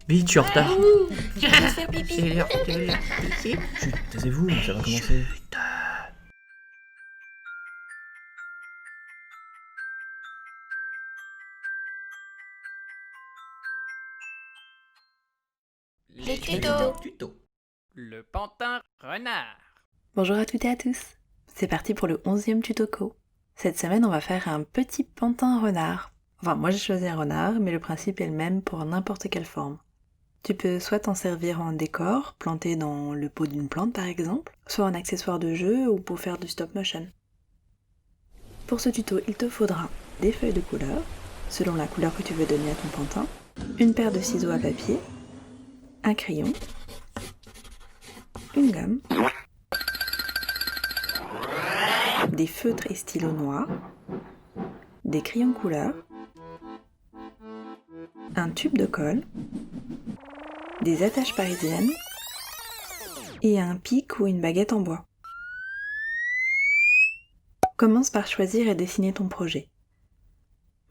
Vite, je suis en retard. Je vais faire pipi. C'est l'heure de la piscine. Chut, taisez-vous, ça va commencer. Les tutos. Tuto. Le pantin renard. Bonjour à toutes et à tous. C'est parti pour le 11e tuto-co. Cette semaine, on va faire un petit pantin renard. Enfin, moi j'ai choisi un renard, mais le principe est le même pour n'importe quelle forme. Tu peux soit t'en servir en décor, planté dans le pot d'une plante par exemple, soit en accessoire de jeu ou pour faire du stop motion. Pour ce tuto, il te faudra des feuilles de couleur, selon la couleur que tu veux donner à ton pantin, une paire de ciseaux à papier, un crayon, une gomme, des feutres et stylos noirs, des crayons couleur, un tube de colle, des attaches parisiennes et un pic ou une baguette en bois. Commence par choisir et dessiner ton projet.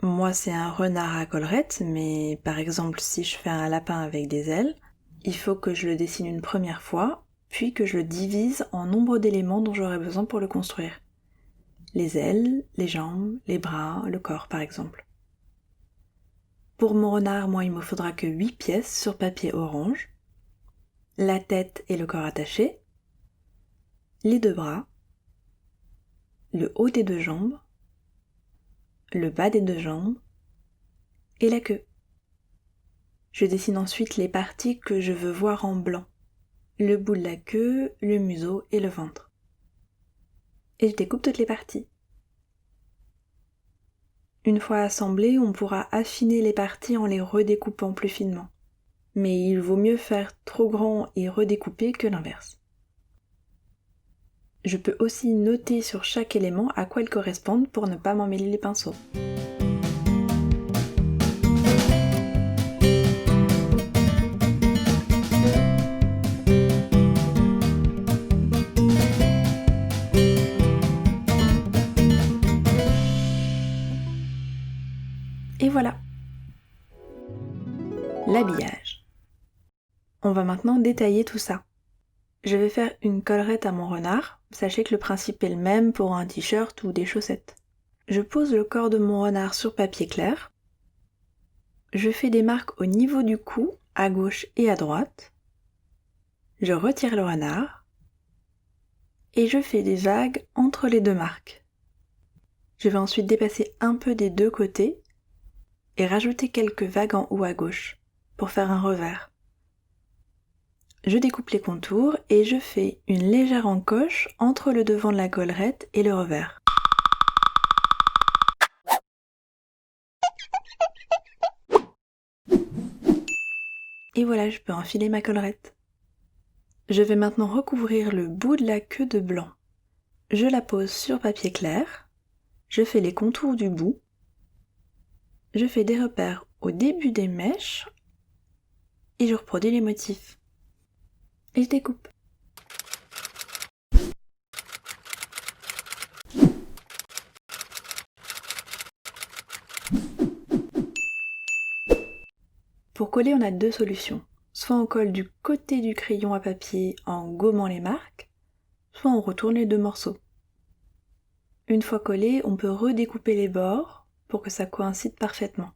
Moi, c'est un renard à collerette, mais par exemple, si je fais un lapin avec des ailes, il faut que je le dessine une première fois, puis que je le divise en nombre d'éléments dont j'aurai besoin pour le construire. Les ailes, les jambes, les bras, le corps par exemple. Pour mon renard, moi, il me faudra que 8 pièces sur papier orange, la tête et le corps attachés, les 2 bras, le haut des 2 jambes, le bas des 2 jambes et la queue. Je dessine ensuite les parties que je veux voir en blanc, le bout de la queue, le museau et le ventre. Et je découpe toutes les parties. Une fois assemblées, on pourra affiner les parties en les redécoupant plus finement. Mais il vaut mieux faire trop grand et redécouper que l'inverse. Je peux aussi noter sur chaque élément à quoi ils correspondent pour ne pas m'emmêler les pinceaux. Et voilà. L'habillage. On va maintenant détailler tout ça. Je vais faire une collerette à mon renard. Sachez que le principe est le même pour un t-shirt ou des chaussettes. Je pose le corps de mon renard sur papier clair. Je fais des marques au niveau du cou, à gauche et à droite. Je retire le renard. Et je fais des vagues entre les 2 marques. Je vais ensuite dépasser un peu des 2 côtés et rajouter quelques vagues en haut à gauche pour faire un revers. Je découpe les contours et je fais une légère encoche entre le devant de la collerette et le revers. Et voilà, je peux enfiler ma collerette. Je vais maintenant recouvrir le bout de la queue de blanc. Je la pose sur papier clair, je fais les contours du bout, je fais des repères au début des mèches et je reproduis les motifs. Et je découpe. Pour coller, on a 2 solutions. Soit on colle du côté du crayon à papier en gommant les marques, soit on retourne les 2 morceaux. Une fois collé, on peut redécouper les bords pour que ça coïncide parfaitement.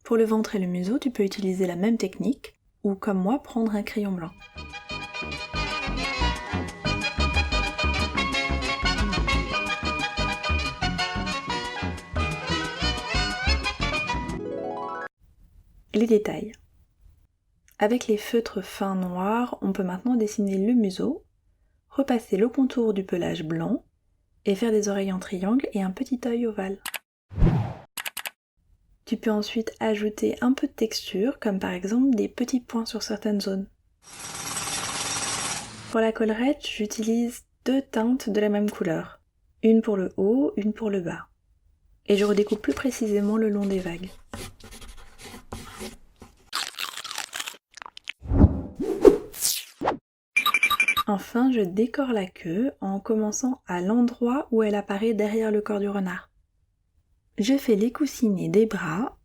Pour le ventre et le museau, tu peux utiliser la même technique, ou comme moi, prendre un crayon blanc. Les détails. Avec les feutres fins noirs, on peut maintenant dessiner le museau, repasser le contour du pelage blanc et faire des oreilles en triangle et un petit œil ovale. Tu peux ensuite ajouter un peu de texture, comme par exemple des petits points sur certaines zones. Pour la collerette, j'utilise 2 teintes de la même couleur, une pour le haut, une pour le bas. Et je redécoupe plus précisément le long des vagues. Enfin, je décore la queue en commençant à l'endroit où elle apparaît derrière le corps du renard. Je fais les coussinets des bras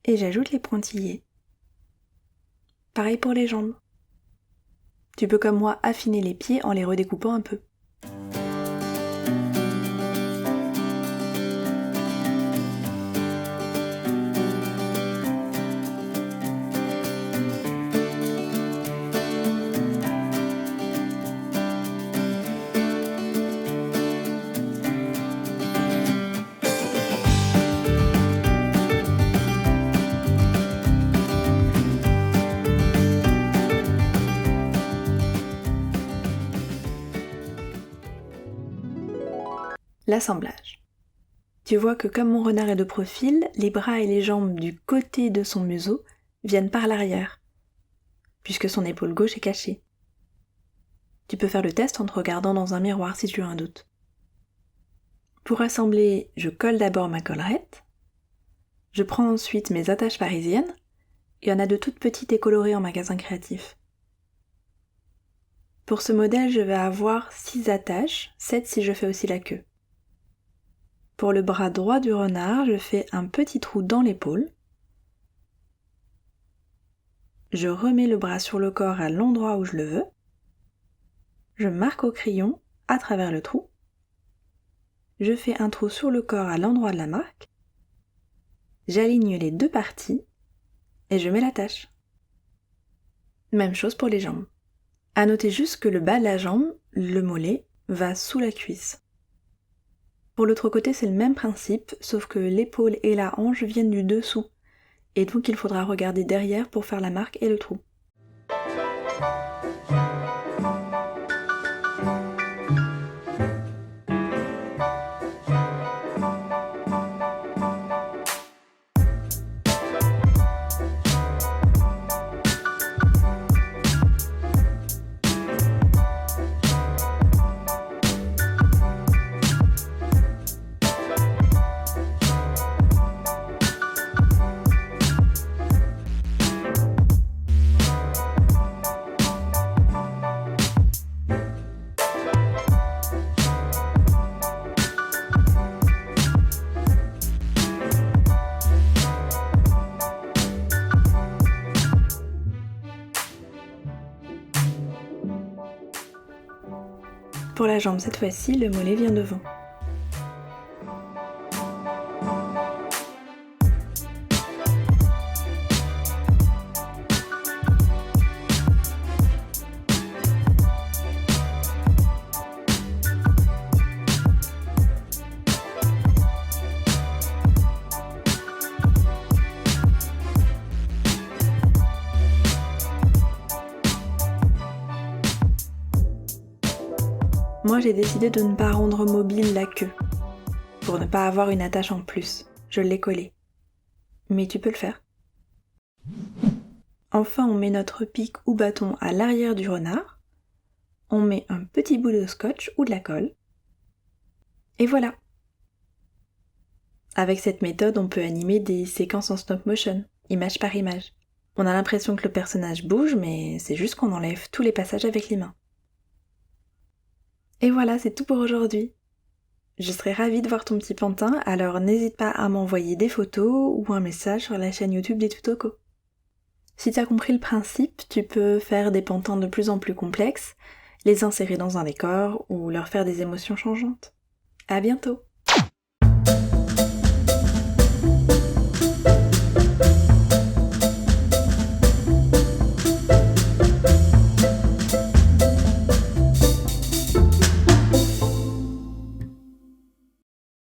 et j'ajoute les pointillés. Pareil pour les jambes. Tu peux comme moi affiner les pieds en les redécoupant un peu. L'assemblage. Tu vois que comme mon renard est de profil, les bras et les jambes du côté de son museau viennent par l'arrière, puisque son épaule gauche est cachée. Tu peux faire le test en te regardant dans un miroir si tu as un doute. Pour assembler, je colle d'abord ma collerette, je prends ensuite mes attaches parisiennes, il y en a de toutes petites et colorées en magasin créatif. Pour ce modèle, je vais avoir 6 attaches, 7 si je fais aussi la queue. Pour le bras droit du renard, je fais un petit trou dans l'épaule. Je remets le bras sur le corps à l'endroit où je le veux. Je marque au crayon à travers le trou. Je fais un trou sur le corps à l'endroit de la marque. J'aligne les deux parties et je mets l'attache. Même chose pour les jambes. À noter juste que le bas de la jambe, le mollet, va sous la cuisse. Pour l'autre côté, c'est le même principe, sauf que l'épaule et la hanche viennent du dessous, et donc il faudra regarder derrière pour faire la marque et le trou. Pour la jambe, cette fois-ci, le mollet vient devant. Moi, j'ai décidé de ne pas rendre mobile la queue, pour ne pas avoir une attache en plus. Je l'ai collée. Mais tu peux le faire. Enfin, on met notre pic ou bâton à l'arrière du renard. On met un petit bout de scotch ou de la colle. Et voilà. Avec cette méthode, on peut animer des séquences en stop motion, image par image. On a l'impression que le personnage bouge, mais c'est juste qu'on enlève tous les passages avec les mains. Et voilà, c'est tout pour aujourd'hui. Je serais ravie de voir ton petit pantin, alors n'hésite pas à m'envoyer des photos ou un message sur la chaîne YouTube des Tutoco. Si tu as compris le principe, tu peux faire des pantins de plus en plus complexes, les insérer dans un décor ou leur faire des émotions changeantes. À bientôt!